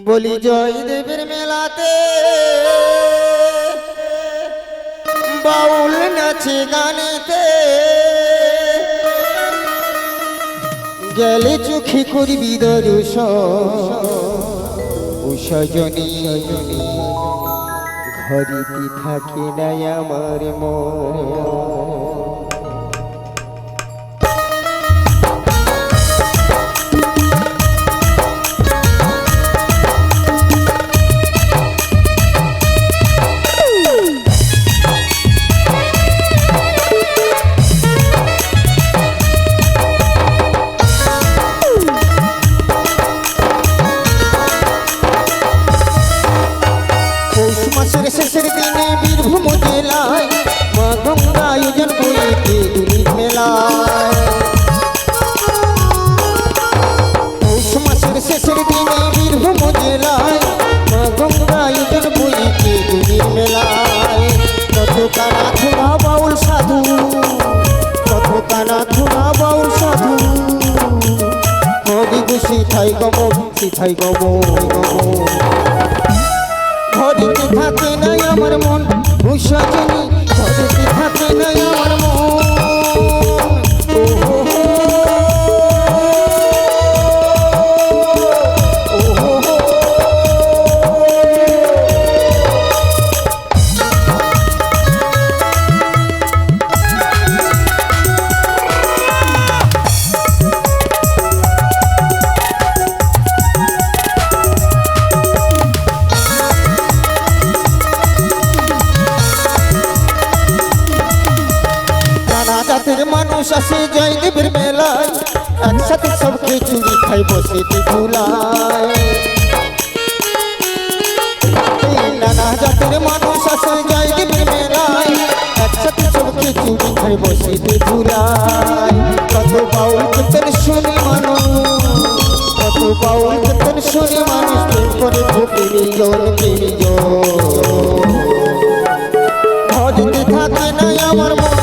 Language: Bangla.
বলি জয় দেবের মেলাতে বাউল নাচে গানেতে গেলে চোখে করবি দর্শন ও সজনী ঘরেতে থাকে না আমার মন। শেষের দিনে বীরভূম জেলায় মা গঙ্গা আয়োজন করেছে দুলির মেলায়। পৌষ মাসের শেষের দিনে বীরভূম জেলায় মা গঙ্গা আয়োজন করেছে দুলির মেলায়। কত কানা ধোনা বাউল সাধু, কত কানা ধোনা বাউল সাধু হরি গুছি থাই গম সিথাই গম ঘরেতে থাকে নাই আমার মন ও সজনী ঘরেতে থাকে নাই আমার মন। জাতের মানুষ আসে জয়দেবের মেলায় একসাথে সবকে চুরি খাই বসে ঝুলায়। নানা জাতের মানুষ আসে জয়দেবের মেলায় একসাথে সবকে চুরি খাই বসে ঝুলায়। কত বাউল কীর্তন শুনি মানুষ, কত বাউল কীর্তন শুনি মানুষ প্রেম করে প্রিয়জন প্রিয়জন ঘরেতে থাকে না আমার মন